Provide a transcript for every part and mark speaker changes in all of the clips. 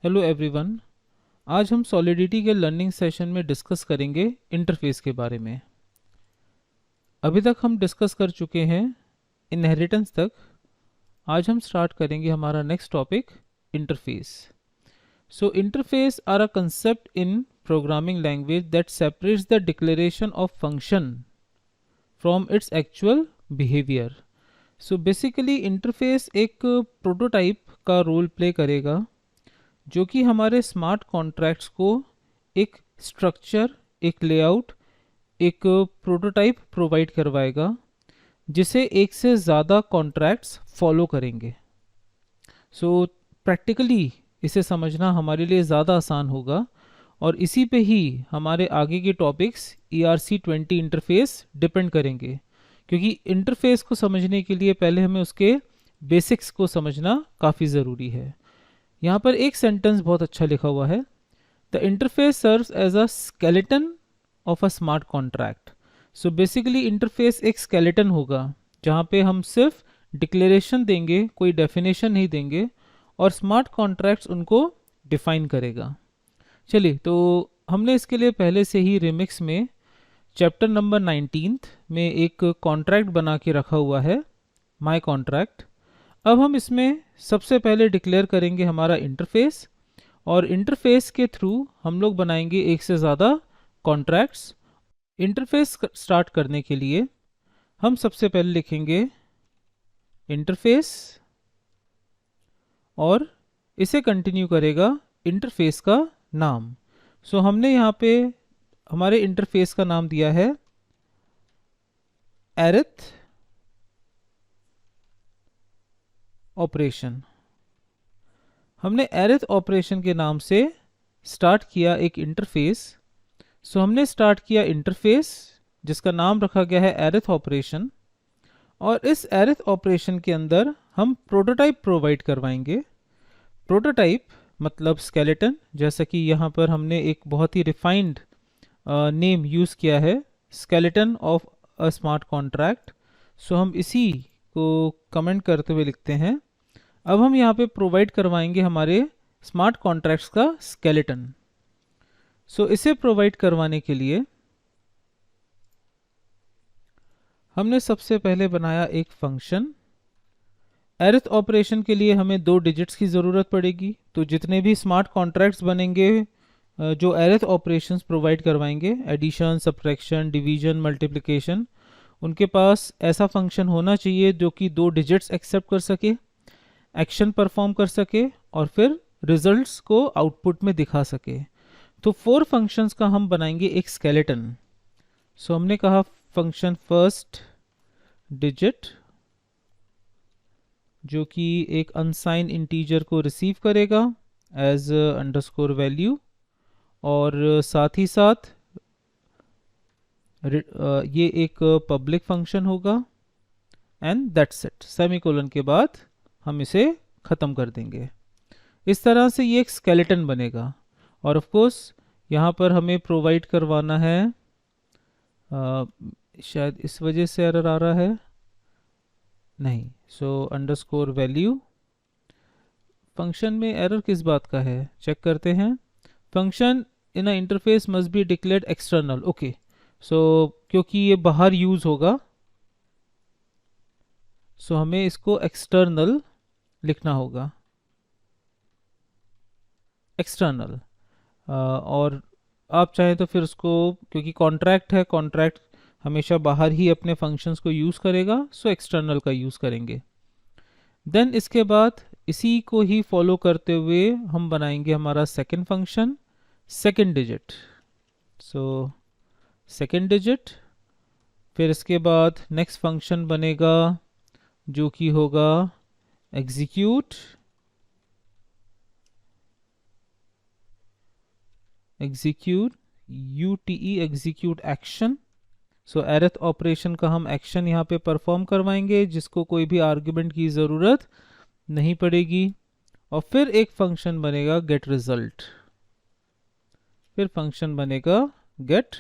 Speaker 1: Hello everyone. आज हम solidity के लर्निंग सेशन में डिस्कस करेंगे इंटरफेस के बारे में। अभी तक हम डिस्कस कर चुके हैं इनहेरिटेंस तक। आज हम स्टार्ट करेंगे हमारा next topic interface. So interface are a concept in programming language that separates the declaration of function from its actual behaviour. So basically interface एक प्रोटोटाइप का रोल प्ले करेगा जो कि हमारे स्मार्ट कॉन्ट्रैक्ट्स को एक स्ट्रक्चर, एक लेआउट, एक प्रोटोटाइप प्रोवाइड करवाएगा जिसे एक से ज़्यादा कॉन्ट्रैक्ट्स फॉलो करेंगे। सो प्रैक्टिकली इसे समझना हमारे लिए ज़्यादा आसान होगा और इसी पे ही हमारे आगे के टॉपिक्स ERC20 इंटरफेस डिपेंड करेंगे, क्योंकि इंटरफेस को समझने के लिए पहले हमें उसके बेसिक्स को समझना काफ़ी ज़रूरी है। यहाँ पर एक सेंटेंस बहुत अच्छा लिखा हुआ है, the interface serves as a skeleton of a smart contract. So basically interface एक स्केलेटन होगा जहाँ पे हम सिर्फ डिक्लेरेशन देंगे, कोई डेफिनेशन नहीं देंगे और स्मार्ट कॉन्ट्रैक्ट्स उनको डिफाइन करेगा। चलिए, तो हमने इसके लिए पहले से ही रिमिक्स में चैप्टर नंबर 19 में एक कॉन्ट्रैक्ट बना के रखा हुआ है, माई कॉन्ट्रैक्ट। अब हम इसमें सबसे पहले डिक्लेयर करेंगे हमारा इंटरफेस और इंटरफेस के थ्रू हम लोग बनाएंगे एक से ज़्यादा कॉन्ट्रैक्ट्स। इंटरफेस स्टार्ट करने के लिए हम सबसे पहले लिखेंगे इंटरफेस और इसे कंटिन्यू करेगा इंटरफेस का नाम। सो हमने यहाँ पे हमारे इंटरफेस का नाम दिया है एरिथ ऑपरेशन। हमने एरिथ ऑपरेशन के नाम से स्टार्ट किया एक इंटरफेस। सो हमने स्टार्ट किया इंटरफेस जिसका नाम रखा गया है एरिथ ऑपरेशन और इस एरिथ ऑपरेशन के अंदर हम प्रोटोटाइप प्रोवाइड करवाएंगे। प्रोटोटाइप मतलब स्केलेटन, जैसा कि यहाँ पर हमने एक बहुत ही रिफाइंड नेम यूज़ किया है, skeleton of a smart contract. So हम इसी को कमेंट करते हुए लिखते हैं। अब हम यहाँ पे प्रोवाइड करवाएंगे हमारे स्मार्ट कॉन्ट्रैक्ट्स का स्केलेटन। सो इसे प्रोवाइड करवाने के लिए हमने सबसे पहले बनाया एक फंक्शन। एरिथ ऑपरेशन के लिए हमें 2 डिजिट्स की ज़रूरत पड़ेगी, तो जितने भी स्मार्ट कॉन्ट्रैक्ट्स बनेंगे जो एरिथ ऑपरेशंस प्रोवाइड करवाएंगे, एडिशन, सब्ट्रैक्शन, डिवीजन, मल्टीप्लिकेशन, उनके पास ऐसा फंक्शन होना चाहिए जो कि 2 डिजिट्स एक्सेप्ट कर सके, एक्शन परफॉर्म कर सके और फिर रिजल्ट्स को आउटपुट में दिखा सके। तो 4 फंक्शंस का हम बनाएंगे एक स्केलेटन। सो हमने कहा फंक्शन फर्स्ट डिजिट जो कि एक अनसाइन इंटीजर को रिसीव करेगा एज अंडरस्कोर वैल्यू और साथ ही साथ ये एक पब्लिक फंक्शन होगा एंड दैट्स इट। सेमीकोलन के बाद हम इसे ख़त्म कर देंगे। इस तरह से ये एक स्केलेटन बनेगा और ऑफ कोर्स यहाँ पर हमें प्रोवाइड करवाना है, शायद इस वजह से एरर आ रहा है, नहीं। सो अंडरस्कोर वैल्यू, फंक्शन में एरर किस बात का है चेक करते हैं। Function in a interface must be declared external. Okay, so क्योंकि ये बाहर यूज़ होगा सो हमें इसको एक्सटर्नल लिखना होगा, एक्सटर्नल। और आप चाहें तो फिर उसको, क्योंकि कॉन्ट्रैक्ट है, कॉन्ट्रैक्ट हमेशा बाहर ही अपने फंक्शंस को यूज़ करेगा, सो एक्सटर्नल का यूज़ करेंगे। देन इसके बाद इसी को ही फॉलो करते हुए हम बनाएंगे हमारा second function, second digit. So second digit, फिर इसके बाद नेक्स्ट फंक्शन बनेगा जो कि होगा execute, execute UTE, execute action. So arith operation का हम एक्शन यहाँ पे परफॉर्म करवाएंगे जिसको कोई भी आर्ग्यूमेंट की ज़रूरत नहीं पड़ेगी। और फिर एक फंक्शन बनेगा गेट रिजल्ट, फिर फंक्शन बनेगा गेट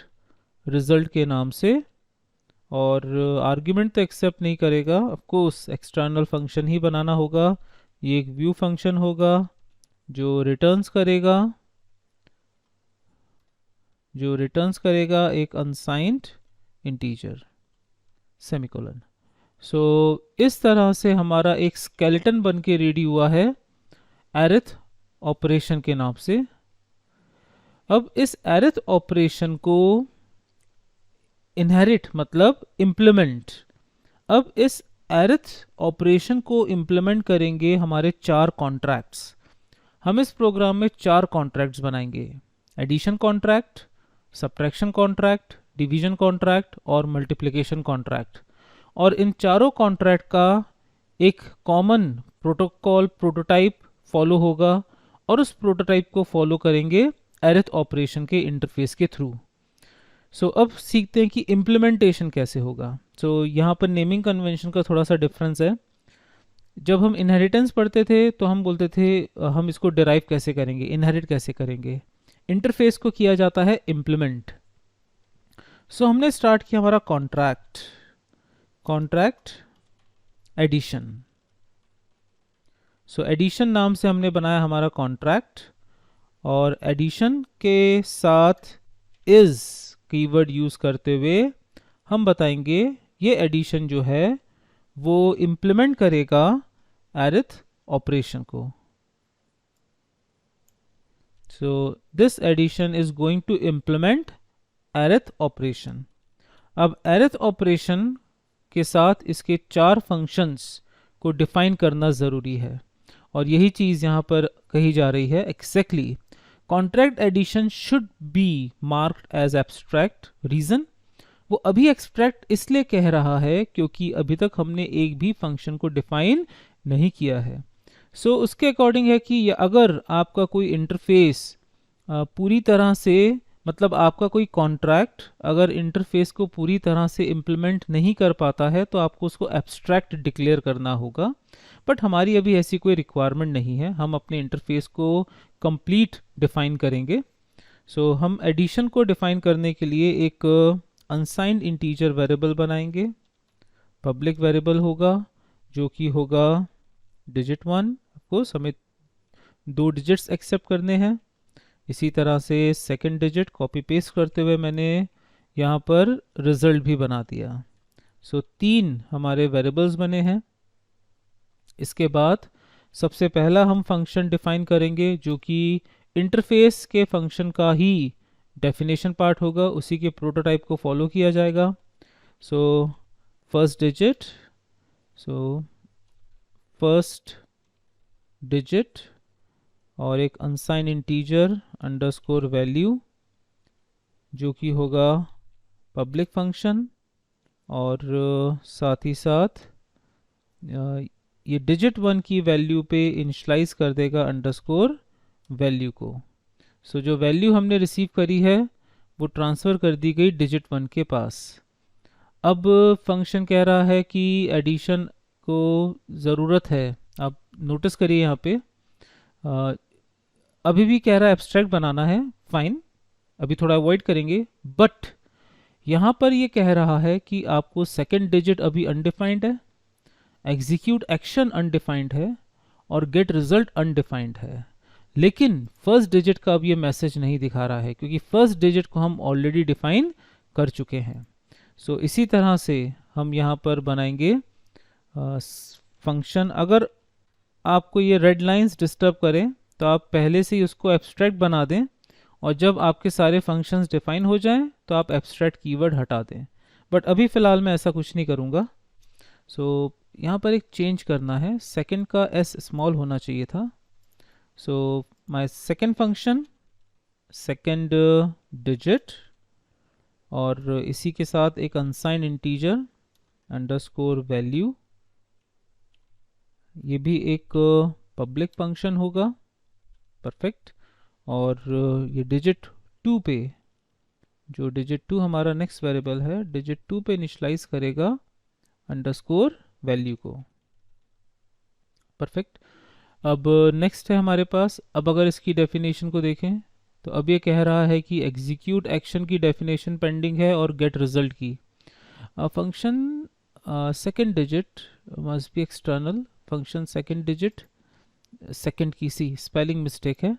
Speaker 1: रिजल्ट के नाम से और आर्ग्यूमेंट तो एक्सेप्ट नहीं करेगा, ऑफ कोर्स एक्सटर्नल फंक्शन ही बनाना होगा। ये एक व्यू फंक्शन होगा जो रिटर्न्स करेगा एक अनसाइंड इंटीजर, सेमीकोलन। सो इस तरह से हमारा एक स्केलेटन बन के रेडी हुआ है एरिथ ऑपरेशन के नाम से। अब इस एरिथ ऑपरेशन को इनहेरिट मतलब इम्प्लीमेंट, अब इस एरिथ ऑपरेशन को इम्प्लीमेंट करेंगे हमारे 4 कॉन्ट्रैक्ट्स। हम इस प्रोग्राम में 4 कॉन्ट्रैक्ट्स बनाएंगे, addition contract, subtraction contract, division contract और मल्टीप्लिकेशन कॉन्ट्रैक्ट। और इन चारों कॉन्ट्रैक्ट का एक कॉमन प्रोटोकॉल प्रोटोटाइप फॉलो होगा और उस प्रोटोटाइप को फॉलो करेंगे एरिथ ऑपरेशन के इंटरफेस के थ्रू। सो अब सीखते हैं कि इम्प्लीमेंटेशन कैसे होगा। सो यहाँ पर नेमिंग कन्वेंशन का थोड़ा सा डिफरेंस है। जब हम इनहेरिटेंस पढ़ते थे तो हम बोलते थे हम इसको डिराइव कैसे करेंगे, इनहेरिट कैसे करेंगे। इंटरफेस को किया जाता है इम्प्लीमेंट। सो हमने स्टार्ट किया हमारा कॉन्ट्रैक्ट एडिशन। सो एडिशन नाम से हमने बनाया हमारा कॉन्ट्रैक्ट, और एडिशन के साथ इज कीवर्ड यूज करते हुए हम बताएंगे ये एडिशन जो है वो इम्प्लीमेंट करेगा एरिथ ऑपरेशन को। So this addition is going to implement arith operation. अब एरिथ ऑपरेशन के साथ इसके 4 फंक्शंस को डिफाइन करना ज़रूरी है, और यही चीज़ यहाँ पर कही जा रही है exactly. Contract addition should be marked as abstract. Reason, वो अभी एब्स्ट्रैक्ट इसलिए कह रहा है क्योंकि अभी तक हमने एक भी फंक्शन को डिफाइन नहीं किया है। सो उसके अकॉर्डिंग है कि अगर आपका कोई इंटरफेस पूरी तरह से, मतलब आपका कोई कॉन्ट्रैक्ट अगर इंटरफेस को पूरी तरह से इम्प्लीमेंट नहीं कर पाता है तो आपको उसको एब्स्ट्रैक्ट डिक्लेयर करना होगा। बट हमारी अभी ऐसी कोई रिक्वायरमेंट नहीं है, हम अपने इंटरफेस को कंप्लीट डिफाइन करेंगे। सो हम एडिशन को डिफाइन करने के लिए एक अनसाइंड इंटीजर वेरिएबल बनाएंगे। पब्लिक वेरिएबल होगा जो कि होगा digit 1। ऑफकोर्स हमें 2 डिजिट्स एक्सेप्ट करने हैं। इसी तरह से सेकंड डिजिट कॉपी पेस्ट करते हुए मैंने यहाँ पर रिजल्ट भी बना दिया। सो 3 हमारे वेरिएबल्स बने हैं। इसके बाद सबसे पहला हम फंक्शन डिफाइन करेंगे जो कि इंटरफेस के फंक्शन का ही डेफिनेशन पार्ट होगा, उसी के प्रोटोटाइप को फॉलो किया जाएगा। सो फर्स्ट डिजिट और एक अनसाइन इंटीजर अंडरस्कोर वैल्यू जो कि होगा पब्लिक फंक्शन, और साथ ही साथ ये digit 1 की वैल्यू पे इनिशलाइज कर देगा अंडरस्कोर वैल्यू को। सो जो वैल्यू हमने रिसीव करी है वो ट्रांसफ़र कर दी गई digit 1 के पास। अब फंक्शन कह रहा है कि एडिशन को ज़रूरत है। आप नोटिस करिए यहाँ पे अभी भी कह रहा है एब्स्ट्रैक्ट बनाना है, फाइन, अभी थोड़ा अवॉइड करेंगे। बट यहाँ पर ये कह रहा है कि आपको सेकंड डिजिट अभी अनडिफाइंड है, एग्जीक्यूट एक्शन अनडिफाइंड है और गेट रिजल्ट अनडिफाइंड है। लेकिन फर्स्ट डिजिट का अब ये मैसेज नहीं दिखा रहा है क्योंकि फर्स्ट डिजिट को हम ऑलरेडी डिफाइन कर चुके हैं। सो इसी तरह से हम यहाँ पर बनाएंगे फंक्शन। अगर आपको ये रेड लाइंस डिस्टर्ब करें तो आप पहले से ही उसको एब्स्ट्रैक्ट बना दें, और जब आपके सारे फंक्शंस डिफाइन हो जाएं तो आप एब्स्ट्रैक्ट कीवर्ड हटा दें। बट अभी फ़िलहाल मैं ऐसा कुछ नहीं करूँगा। सो यहाँ पर एक चेंज करना है, सेकंड का एस स्मॉल होना चाहिए था। So my second function second digit और इसी के साथ एक अनसाइन इंटीजर अंडरस्कोर वैल्यू, ये भी एक पब्लिक फंक्शन होगा, परफेक्ट। और ये digit 2 पे, जो digit 2 हमारा नेक्स्ट वेरिएबल है, digit 2 पे इनिशलाइज करेगा अंडरस्कोर वैल्यू को, परफेक्ट। अब नेक्स्ट है हमारे पास, अब अगर इसकी डेफिनेशन को देखें तो अब ये कह रहा है कि एग्जीक्यूट एक्शन की डेफिनेशन पेंडिंग है और गेट रिजल्ट की। Function second digit must be external, function second digit second की सी स्पेलिंग मिस्टेक है,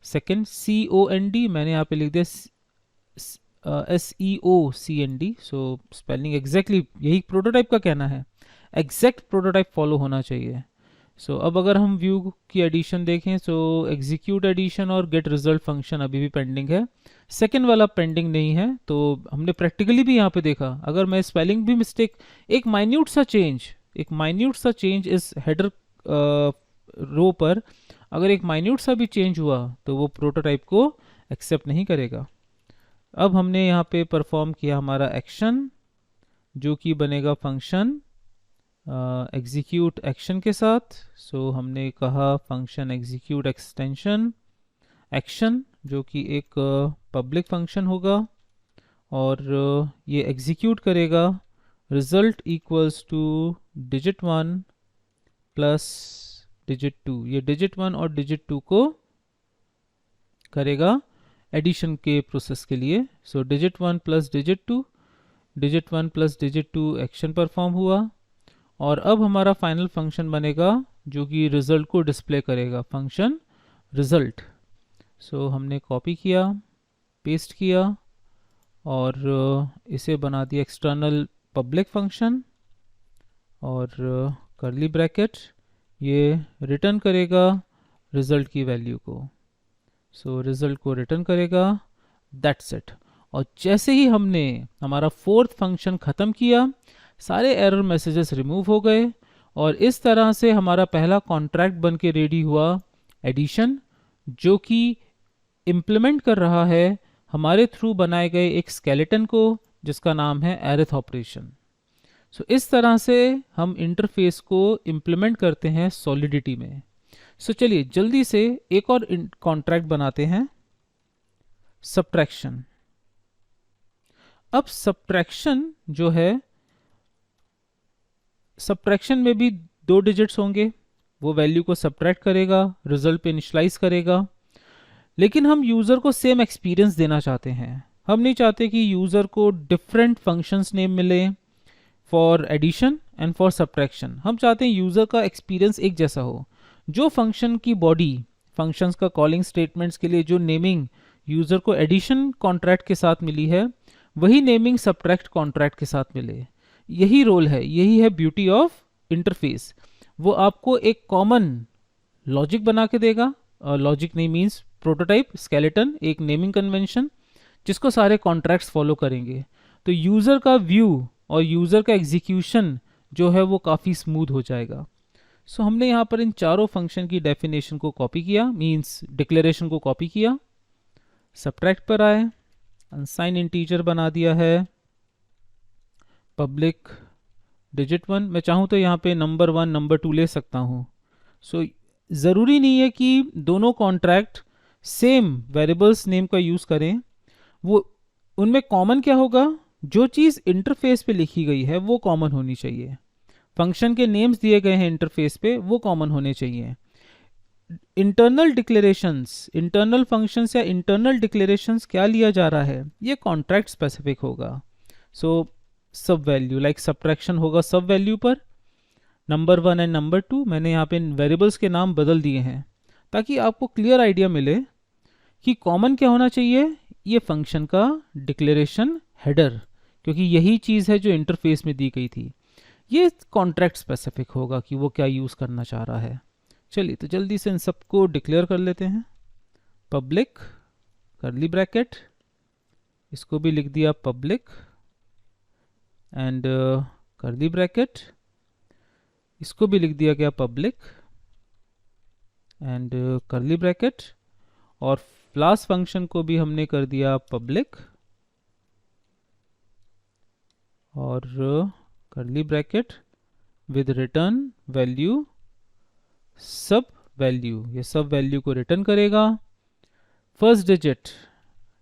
Speaker 1: सेकंड COND मैंने यहाँ पे लिख दिया SEOCND, सो स्पेलिंग एग्जैक्टली यही प्रोटोटाइप का कहना है, एग्जैक्ट प्रोटोटाइप फॉलो होना चाहिए। अब अगर हम व्यू की एडिशन देखें, एग्जीक्यूट एडिशन और गेट रिजल्ट फंक्शन अभी भी पेंडिंग है, सेकेंड वाला पेंडिंग नहीं है। तो हमने प्रैक्टिकली भी यहाँ पे देखा, अगर मैं स्पेलिंग भी मिस्टेक, एक माइन्यूट सा चेंज इस हेडर रो पर अगर एक माइन्यूट सा भी चेंज हुआ तो वो प्रोटोटाइप को एक्सेप्ट नहीं करेगा। अब हमने यहाँ पे परफॉर्म किया हमारा एक्शन, जो कि बनेगा फंक्शन एग्जीक्यूट एक्शन के साथ। हमने कहा फंक्शन एग्जीक्यूट एक्सटेंशन एक्शन, जो कि एक पब्लिक फंक्शन होगा, और ये एग्जीक्यूट करेगा result equals to digit 1 plus digit 2। ये digit 1 और digit 2 को करेगा एडिशन के प्रोसेस के लिए। digit 1 plus digit 2, digit 1 plus digit 2 action perform हुआ, और अब हमारा फाइनल फंक्शन बनेगा जो कि रिजल्ट को डिस्प्ले करेगा, फंक्शन रिजल्ट। हमने कॉपी किया, पेस्ट किया, और इसे बना दिया एक्सटर्नल पब्लिक फंक्शन, और कर्ली ब्रैकेट, ये रिटर्न करेगा रिजल्ट की वैल्यू को। रिजल्ट को रिटर्न करेगा, दैट्स इट। और जैसे ही हमने हमारा फोर्थ फंक्शन ख़त्म किया, सारे एरर मैसेजेस रिमूव हो गए, और इस तरह से हमारा पहला कॉन्ट्रैक्ट बन के रेडी हुआ एडिशन, जो कि इम्प्लीमेंट कर रहा है हमारे थ्रू बनाए गए एक स्केलेटन को, जिसका नाम है अरिथ ऑपरेशन। इस तरह से हम इंटरफेस को इम्प्लीमेंट करते हैं सॉलिडिटी में। चलिए जल्दी से एक और कॉन्ट्रैक्ट बनाते हैं, सब्ट्रैक्शन। अब सब्ट्रैक्शन जो है, सब्ट्रैक्शन में भी 2 डिजिट्स होंगे, वो वैल्यू को सब्ट्रैक्ट करेगा, रिजल्ट पे इनिशियलाइज करेगा। लेकिन हम यूज़र को सेम एक्सपीरियंस देना चाहते हैं, हम नहीं चाहते कि यूज़र को डिफरेंट फंक्शंस नेम मिले for addition and for subtraction. हम चाहते हैं यूज़र का एक्सपीरियंस एक जैसा हो। जो फंक्शन की बॉडी, फंक्शंस का कॉलिंग स्टेटमेंट्स के लिए जो नेमिंग यूज़र को एडिशन कॉन्ट्रैक्ट के साथ मिली है, वही नेमिंग सब्ट्रैक्ट कॉन्ट्रैक्ट के साथ मिले। यही रोल है, यही है ब्यूटी ऑफ इंटरफेस। वो आपको एक कॉमन लॉजिक बना के देगा, लॉजिक नहीं मीन्स प्रोटोटाइप, स्केलेटन, एक नेमिंग कन्वेंशन, जिसको सारे कॉन्ट्रैक्ट्स फॉलो करेंगे। तो यूज़र का व्यू और यूज़र का एग्जीक्यूशन जो है वो काफ़ी स्मूथ हो जाएगा। हमने यहाँ पर इन चारों फंक्शन की डेफिनेशन को कॉपी किया, मीन्स डिक्लेरेशन को कॉपी किया, सब्ट्रैक्ट पर आए, अनसाइन इंटीजर बना दिया है, पब्लिक digit 1, मैं चाहूँ तो यहाँ पे नंबर 1 नंबर 2 ले सकता हूँ। ज़रूरी नहीं है कि दोनों कॉन्ट्रैक्ट सेम वेरिएबल्स नेम का यूज़ करें। वो उनमें कॉमन क्या होगा, जो चीज़ इंटरफेस पे लिखी गई है वो कॉमन होनी चाहिए, फंक्शन के नेम्स दिए गए हैं इंटरफेस पे वो कॉमन होने चाहिए। इंटरनल डिक्लेरेशंस, इंटरनल फंक्शंस या इंटरनल डिक्लेरेशंस क्या लिया जा रहा है, ये कॉन्ट्रैक्ट स्पेसिफिक होगा। सब वैल्यू लाइक सब्ट्रैक्शन होगा सब वैल्यू पर, नंबर 1 एंड नंबर 2 मैंने यहाँ पे वेरिएबल्स के नाम बदल दिए हैं, ताकि आपको क्लियर आइडिया मिले कि कॉमन क्या होना चाहिए, ये फंक्शन का डिक्लेरेशन हेडर, क्योंकि यही चीज़ है जो इंटरफेस में दी गई थी। ये कॉन्ट्रैक्ट स्पेसिफिक होगा कि वो क्या यूज़ करना चाह रहा है। चलिए तो जल्दी से इन सबको डिक्लेयर कर लेते हैं, पब्लिक कर्ली ब्रैकेट, इसको भी लिख दिया पब्लिक, एंड कर्ली ब्रैकेट, इसको भी लिख दिया गया पब्लिक एंड कर्ली ब्रैकेट, और लास्ट फंक्शन को भी हमने कर दिया पब्लिक और curly bracket with return value सब वैल्यू। ये सब वैल्यू को रिटर्न करेगा। फर्स्ट डिजिट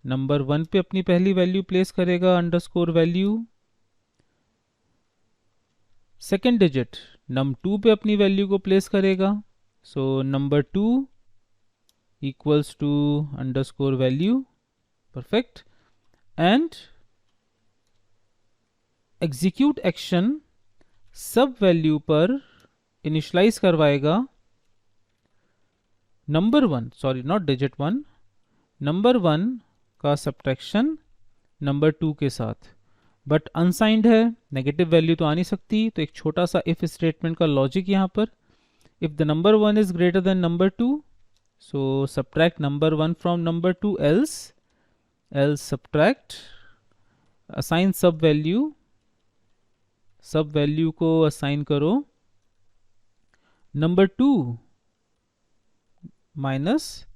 Speaker 1: नंबर 1 पे अपनी पहली वैल्यू प्लेस करेगा underscore value, second digit num2 पे अपनी वैल्यू को प्लेस करेगा, number 2 equals to underscore value, perfect, and execute action सब वैल्यू पर इनिशियलाइज करवाएगा number one, sorry not digit one, number one का सब्ट्रैक्शन नंबर टू के साथ, बट अनसाइंड है, नेगेटिव वैल्यू तो आ नहीं सकती, तो एक छोटा सा इफ स्टेटमेंट का लॉजिक यहाँ पर, if the number one is greater than number two, so subtract number one from number two, else subtract, assign sub value को असाइन करो number two minus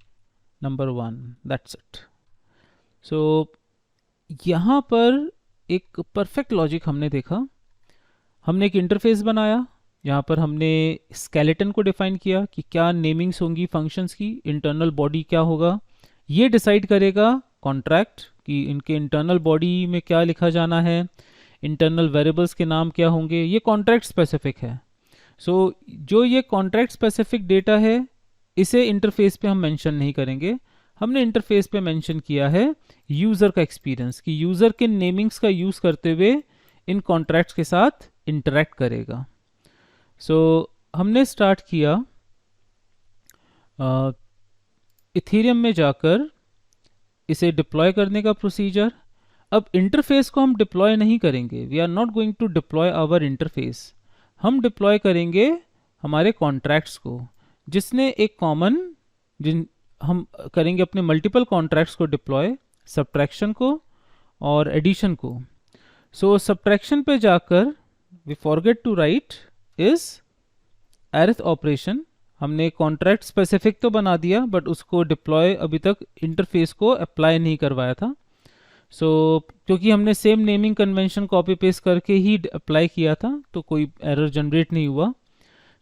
Speaker 1: number one, that's it. So यहाँ पर एक perfect logic हमने देखा। हमने एक interface बनाया, यहाँ पर हमने स्केलेटन को डिफाइन किया कि क्या नेमिंग्स होंगी फंक्शंस की, इंटरनल बॉडी क्या होगा, ये डिसाइड करेगा कॉन्ट्रैक्ट कि इनके इंटरनल बॉडी में क्या लिखा जाना है, इंटरनल वेरिएबल्स के नाम क्या होंगे, ये कॉन्ट्रैक्ट स्पेसिफिक है। सो जो ये कॉन्ट्रैक्ट स्पेसिफिक डेटा है इसे इंटरफेस पे हम मेंशन नहीं करेंगे, हमने इंटरफेस पे मेंशन किया है यूज़र का एक्सपीरियंस, कि यूज़र के नेमिंग्स का यूज़ करते हुए इन कॉन्ट्रैक्ट्स के साथ इंटरैक्ट करेगा। सो हमने स्टार्ट किया इथेरियम में जाकर इसे डिप्लॉय करने का प्रोसीजर। अब इंटरफेस को हम डिप्लॉय नहीं करेंगे, we are not going to deploy our interface, हम डिप्लॉय करेंगे हमारे कॉन्ट्रैक्ट्स को, जिसने एक कॉमन, जिन हम करेंगे अपने मल्टीपल कॉन्ट्रैक्ट्स को डिप्लॉय, सब्ट्रैक्शन को और एडिशन को। सो सब्ट्रैक्शन पे जाकर we forget to write is arith operation, हमने कॉन्ट्रैक्ट स्पेसिफिक तो बना दिया बट उसको डिप्लॉय अभी तक इंटरफेस को अप्लाई नहीं करवाया था। सो क्योंकि हमने same naming convention copy paste करके ही अप्लाई किया था तो कोई एरर जनरेट नहीं हुआ।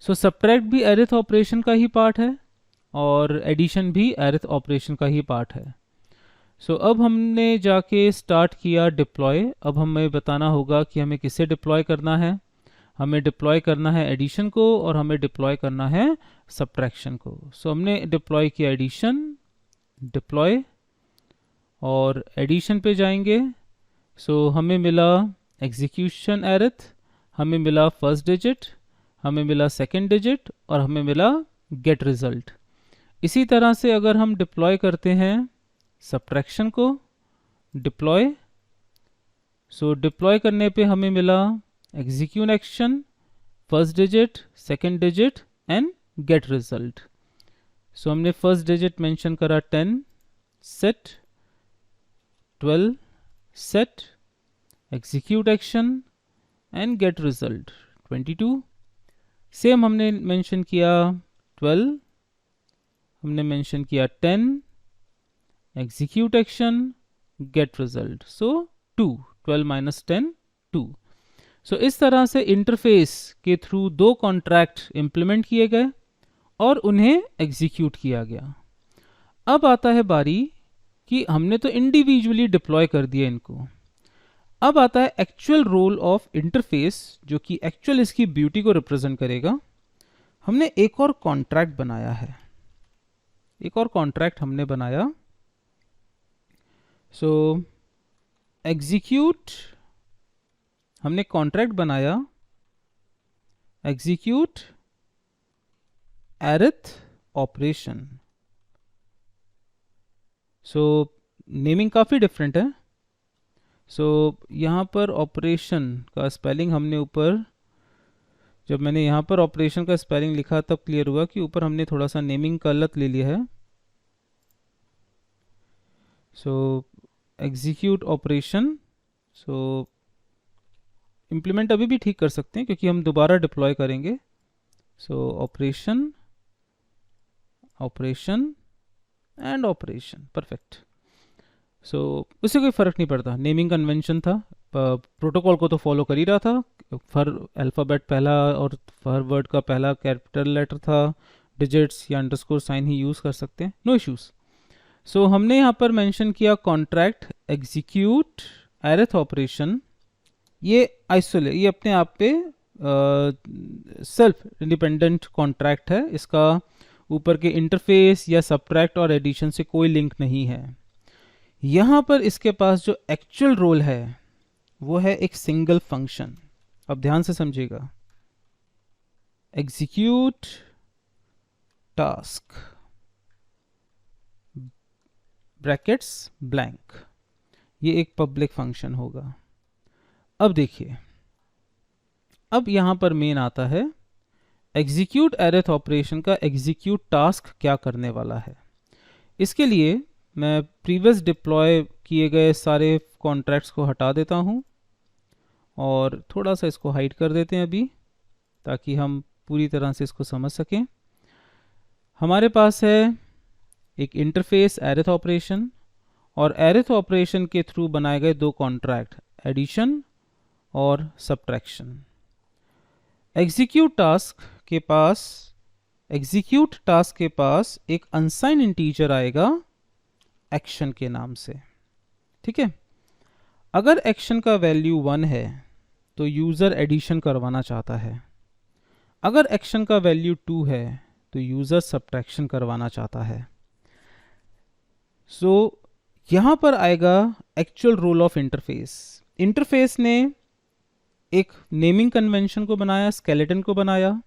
Speaker 1: सो सब्ट्रैक्ट भी एरिथ ऑपरेशन का ही पार्ट है और एडिशन भी एरिथ ऑपरेशन का ही पार्ट है। सो अब हमने जाके स्टार्ट किया डिप्लॉय। अब हमें बताना होगा कि हमें किसे डिप्लॉय करना है, हमें डिप्लॉय करना है एडिशन को और हमें डिप्लॉय करना है सब्ट्रैक्शन को। सो हमने डिप्लॉय किया एडिशन, डिप्लॉय और एडिशन पे जाएंगे। सो हमें मिला एग्जीक्यूशन एरिथ, हमें मिला फर्स्ट डिजिट, हमें मिला सेकंड डिजिट और हमें मिला गेट रिजल्ट। इसी तरह से अगर हम डिप्लॉय करते हैं सब्ट्रैक्शन को, डिप्लॉय, सो डिप्लॉय करने पे हमें मिला execute action, first digit, second digit and get result. So हमने फर्स्ट डिजिट मेंशन करा 10, set 12, set execute action and get result 22। Same हमने मेंशन किया 12, हमने मेंशन किया 10, execute action, get result, so 2, 12 minus 10, 2। So इस तरह से इंटरफेस के थ्रू दो कॉन्ट्रैक्ट इंप्लीमेंट किए गए और उन्हें एग्जीक्यूट किया गया। अब आता है बारी कि हमने तो इंडिविजुअली डिप्लॉय कर दिया इनको, अब आता है एक्चुअल रोल ऑफ इंटरफेस जो कि एक्चुअल इसकी ब्यूटी को रिप्रेजेंट करेगा। हमने एक और कॉन्ट्रैक्ट बनाया है, एक और कॉन्ट्रैक्ट हमने बनाया। सो एग्जीक्यूट, हमने कॉन्ट्रैक्ट बनाया एग्जीक्यूट एरिथ ऑपरेशन। सो नेमिंग काफ़ी डिफरेंट है। सो यहाँ पर ऑपरेशन का स्पेलिंग हमने ऊपर, जब मैंने यहाँ पर ऑपरेशन का स्पेलिंग लिखा तब क्लियर हुआ कि ऊपर हमने थोड़ा सा नेमिंग का गलत ले लिया है। सो एग्जीक्यूट ऑपरेशन, सो इम्प्लीमेंट अभी भी ठीक कर सकते हैं क्योंकि हम दोबारा डिप्लॉय करेंगे। So operation, operation and operation, perfect. So उससे कोई फ़र्क नहीं पड़ता, नेमिंग कन्वेंशन था, प्रोटोकॉल को तो फॉलो कर ही रहा था। हर अल्फ़ाबेट पहला और हर वर्ड का पहला कैपिटल लेटर था, डिजिट्स या अंडरस्कोर साइन ही यूज़ कर सकते हैं, नो इश्यूज़। सो हमने यहाँ पर मेंशन किया कॉन्ट्रैक्ट एग्जीक्यूट एरिथ ऑपरेशन, ये आइसोलेट, ये अपने आप पे सेल्फ इंडिपेंडेंट कॉन्ट्रैक्ट है, इसका ऊपर के इंटरफेस या सब्ट्रैक्ट और एडिशन से कोई लिंक नहीं है। यहाँ पर इसके पास जो एक्चुअल रोल है वो है एक सिंगल फंक्शन। अब ध्यान से समझिएगा, एग्जीक्यूट टास्क, ब्रैकेट्स ब्लैंक, ये एक पब्लिक फंक्शन होगा। अब देखिए, अब यहां पर मेन आता है एग्जीक्यूट अरेथ ऑपरेशन का एग्जीक्यूट टास्क क्या करने वाला है। इसके लिए मैं प्रीवियस डिप्लॉय किए गए सारे कॉन्ट्रैक्ट्स को हटा देता हूं और थोड़ा सा इसको हाइड कर देते हैं अभी, ताकि हम पूरी तरह से इसको समझ सकें। हमारे पास है एक इंटरफेस अरेथ ऑपरेशन, और अरेथ ऑपरेशन के थ्रू बनाए गए दो कॉन्ट्रैक्ट, एडिशन और सब्ट्रैक्शन। एग्जीक्यूट टास्क के पास एक अनसाइन इंटीजर आएगा एक्शन के नाम से, ठीक है। अगर एक्शन का वैल्यू 1 है तो यूजर एडिशन करवाना चाहता है, अगर एक्शन का वैल्यू 2 है तो यूजर सब्ट्रैक्शन करवाना चाहता है। सो यहां पर आएगा actual role of interface. Interface ने एक नेमिंग कन्वेंशन को बनाया, स्केलेटन को बनाया,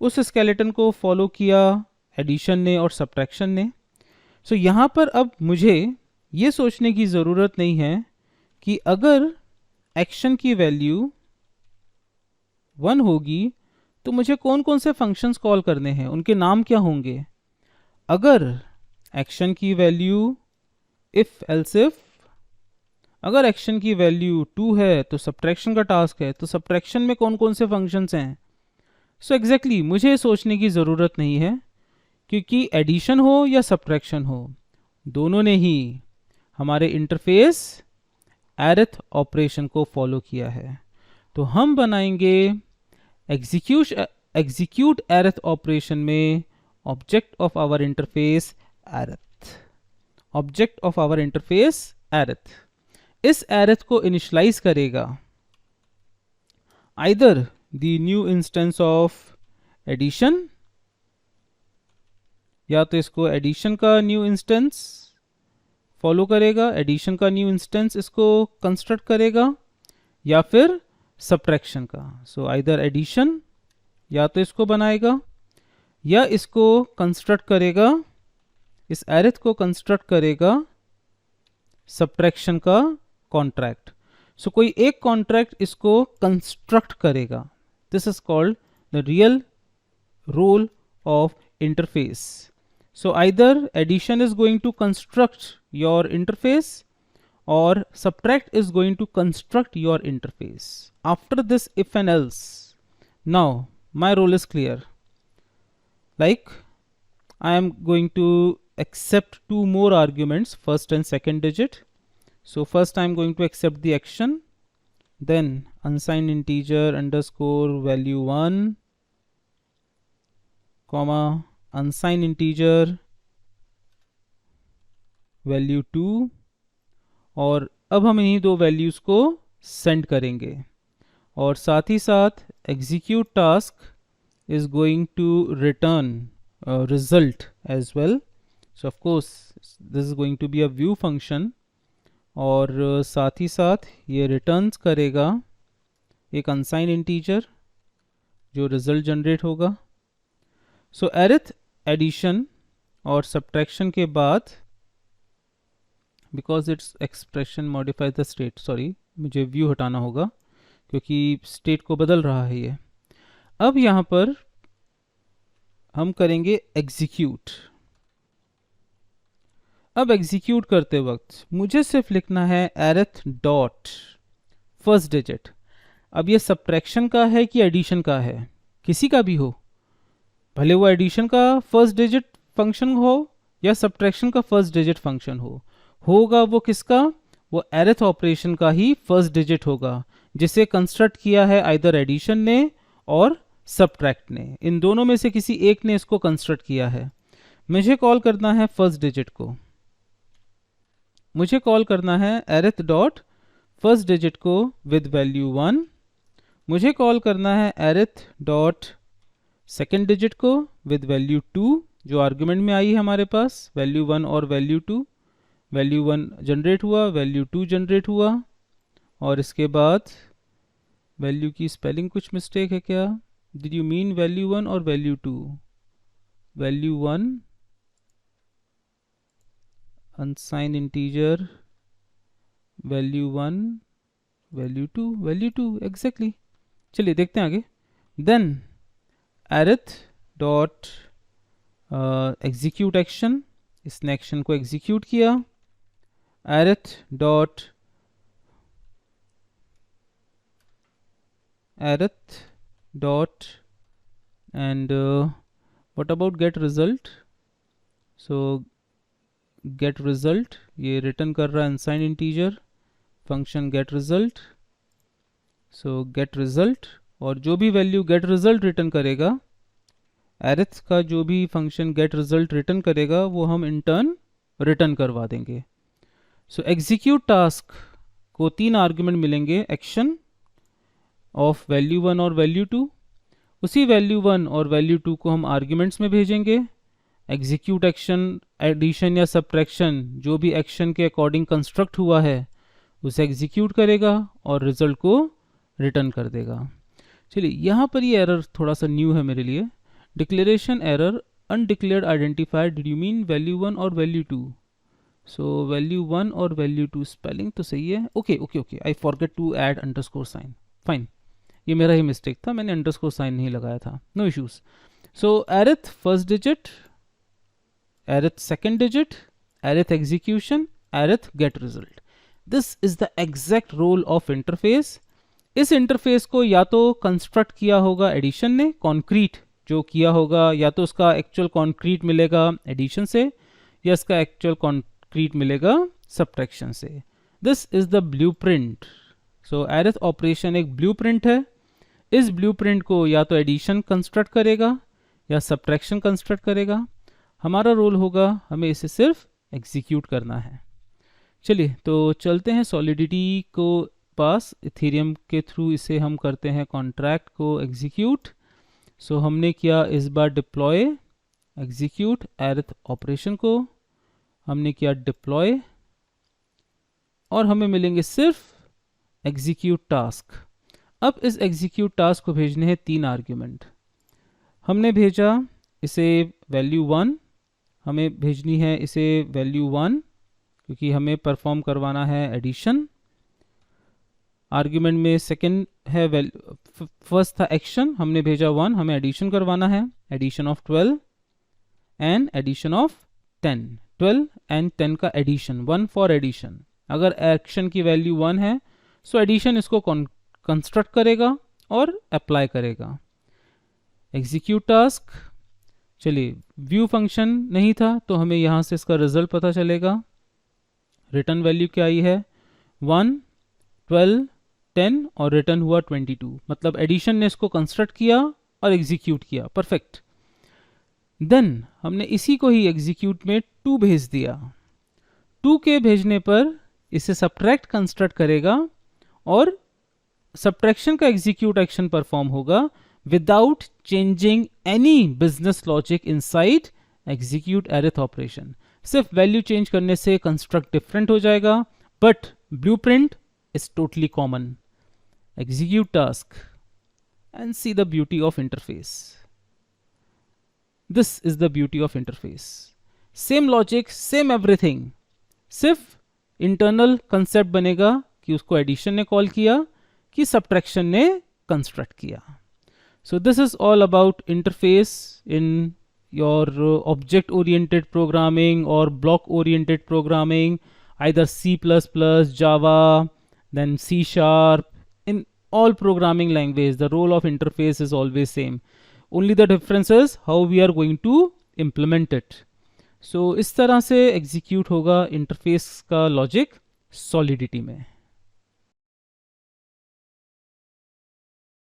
Speaker 1: उस स्केलेटन को फॉलो किया एडिशन ने और सब्ट्रैक्शन ने। सो यहां पर अब मुझे ये सोचने की ज़रूरत नहीं है कि अगर एक्शन की वैल्यू 1 होगी तो मुझे कौन कौन से फंक्शंस कॉल करने हैं, उनके नाम क्या होंगे। अगर एक्शन की वैल्यू इफ एल्स इफ, अगर एक्शन की वैल्यू 2 है तो सब्ट्रैक्शन का टास्क है, तो सब्ट्रैक्शन में कौन कौन से फंक्शंस हैं। सो एग्जैक्टली मुझे सोचने की ज़रूरत नहीं है, क्योंकि एडिशन हो या सब्ट्रैक्शन हो, दोनों ने ही हमारे इंटरफेस अरेथ ऑपरेशन को फॉलो किया है। तो हम बनाएंगे एग्जीक्यूट अरेथ ऑपरेशन में object of our interface arith, object of our interface arith. इस अरेथ को इनिशियलाइज करेगा either the new instance of addition, या तो इसको एडिशन का न्यू इंस्टेंस फॉलो करेगा, एडिशन का न्यू इंस्टेंस इसको कंस्ट्रक्ट करेगा, या फिर सब्ट्रैक्शन का। सो आइदर एडिशन या तो इसको बनाएगा या इसको कंस्ट्रक्ट करेगा, इस एरेथ को कंस्ट्रक्ट करेगा सब्ट्रैक्शन का कॉन्ट्रैक्ट। सो कोई एक कॉन्ट्रैक्ट इसको कंस्ट्रक्ट करेगा। This is called the real role of interface. So either addition is going to construct your interface or subtract is going to construct your interface. After this if and else, now my role is clear. Like I am going to accept two more arguments, first and second digit. So first I am going to accept the action, then unsigned integer underscore value 1 comma unsigned integer value 2, और अब हम इन्हीं दो values को send करेंगे, और साथ ही साथ execute task is going to return result as well. So of course this is going to be a view function, और साथ ही साथ ये रिटर्न्स करेगा एक अनसाइन इंटीजर जो रिजल्ट जनरेट होगा। सो एरेथ एडिशन और सब्ट्रैक्शन के बाद, because its expression modify the state, sorry मुझे व्यू हटाना होगा क्योंकि स्टेट को बदल रहा है ये। अब यहाँ पर हम करेंगे एग्जीक्यूट। अब एग्जीक्यूट करते वक्त मुझे सिर्फ लिखना है एरेथ डॉट फर्स्ट डिजिट। अब ये सब्ट्रैक्शन का है कि एडिशन का है, किसी का भी हो, भले वो एडिशन का फर्स्ट डिजिट फंक्शन हो या सब्ट्रैक्शन का फर्स्ट डिजिट फंक्शन हो, होगा वो किसका, वो एरेथ ऑपरेशन का ही फर्स्ट डिजिट होगा, जिसे कंस्ट्रक्ट किया है आइदर एडिशन ने और सब्ट्रैक्ट ने। इन दोनों में से किसी एक ने इसको कंस्ट्रक्ट किया है। मुझे कॉल करना है फर्स्ट डिजिट को, मुझे कॉल करना है एरेथ डॉट फर्स्ट डिजिट को विद वैल्यू 1, मुझे कॉल करना है एरेथ डॉट सेकेंड डिजिट को विद वैल्यू 2, जो आर्गुमेंट में आई है हमारे पास वैल्यू 1 और वैल्यू 2। वैल्यू 1 जनरेट हुआ, वैल्यू 2 जनरेट हुआ, और इसके बाद वैल्यू की स्पेलिंग कुछ मिस्टेक है क्या, डिड यू मीन वैल्यू 1 और value 2, value 1 unsign integer value 1 value 2 value 2 exactly. चलिए देखते हैं आगे। Then arith dot execute action, इसने एक्शन को एग्जीक्यूट किया। arith dot and what about get result. So get result ये रिटर्न कर रहा है unsign integer, function get result. So get result, और जो भी वैल्यू गेट रिजल्ट रिटर्न करेगा, arith का जो भी फंक्शन गेट रिजल्ट रिटर्न करेगा वो हम इन टर्न रिटर्न करवा देंगे। सो एग्जीक्यूट टास्क को 3 आर्ग्यूमेंट मिलेंगे, एक्शन ऑफ वैल्यू 1 और वैल्यू 2। उसी वैल्यू 1 और वैल्यू 2 को हम आर्ग्यूमेंट्स में भेजेंगे। एग्जीक्यूट एक्शन एडिशन या सब्ट्रैक्शन जो भी एक्शन के अकॉर्डिंग कंस्ट्रक्ट हुआ है उसे एग्जीक्यूट करेगा और रिजल्ट को रिटर्न कर देगा। चलिए यहाँ पर ये एरर थोड़ा सा न्यू है मेरे लिए। Declaration error undeclared identifier, did you mean value 1 और वैल्यू 2? सो वैल्यू 1 और वैल्यू 2 स्पेलिंग तो सही है। Okay okay okay, I forget to add underscore sign. Fine, ये मेरा ही मिस्टेक था, मैंने अंडरस्कोर साइन नहीं लगाया था। No issues. So arith first digit, arith second digit, arith execution, arith get result. This is the exact role of interface. इस interface को या तो कंस्ट्रक्ट किया होगा एडिशन ने, कॉन्क्रीट जो किया होगा, या तो उसका एक्चुअल कॉन्क्रीट मिलेगा एडिशन से, या इसका एक्चुअल कॉन्क्रीट मिलेगा सब्ट्रैक्शन से। This is the blueprint. So arith operation एक ब्लूप्रिंट है। इस ब्लूप्रिंट को या तो एडिशन कंस्ट्रक्ट करेगा या सब्ट्रैक्शन कंस्ट्रक्ट करेगा। हमारा रोल होगा हमें इसे सिर्फ एग्जीक्यूट करना है। चलिए तो चलते हैं सॉलिडिटी को पास, इथेरियम के थ्रू इसे हम करते हैं कॉन्ट्रैक्ट को एग्जीक्यूट। सो हमने किया इस बार डिप्लॉय एग्जीक्यूट arith ऑपरेशन को, हमने किया डिप्लॉय, और हमें मिलेंगे सिर्फ एग्जीक्यूट टास्क। अब इस एग्जीक्यूट टास्क को भेजने हैं 3 आर्ग्यूमेंट। हमने भेजा इसे वैल्यू 1, हमें भेजनी है इसे वैल्यू 1 क्योंकि हमें परफॉर्म करवाना है एडिशन। आर्ग्यूमेंट में सेकंड है फर्स्ट था एक्शन, हमने भेजा 1, हमें एडिशन करवाना है, addition of 12 and addition of 10। 12 and 10 का एडिशन, 1 फॉर एडिशन। अगर एक्शन की वैल्यू 1 है सो एडिशन इसको कंस्ट्रक्ट करेगा और अप्लाई करेगा। एग्जीक्यूट टास्क, चलिए व्यू फंक्शन नहीं था तो हमें यहाँ से इसका रिजल्ट पता चलेगा। रिटर्न वैल्यू क्या आई है, 1, 12, 10 और रिटर्न हुआ 22, मतलब एडिशन ने इसको कंस्ट्रक्ट किया और एग्जीक्यूट किया। परफेक्ट। देन हमने इसी को ही एग्जीक्यूट में 2 भेज दिया। 2 के भेजने पर इसे सब्ट्रैक्ट कंस्ट्रक्ट करेगा और सब्ट्रैक्शन का एग्जीक्यूट एक्शन परफॉर्म होगा without changing any business logic inside execute arith operation. सिर्फ वैल्यू चेंज करने से कंस्ट्रक्ट डिफरेंट हो जाएगा, but blueprint is totally common. Execute task and see the beauty of interface. This is the beauty of interface. Same logic, same everything, सिर्फ internal concept बनेगा कि उसको addition ने कॉल किया कि सब्ट्रैक्शन ने कंस्ट्रक्ट किया। So this is all about interface in your object oriented programming और block oriented programming, either C++, Java, then C#. In all programming language, the role of interface is always same. Only the difference is how we are going to implement it. So इस तरह से execute होगा interface का logic Solidity में।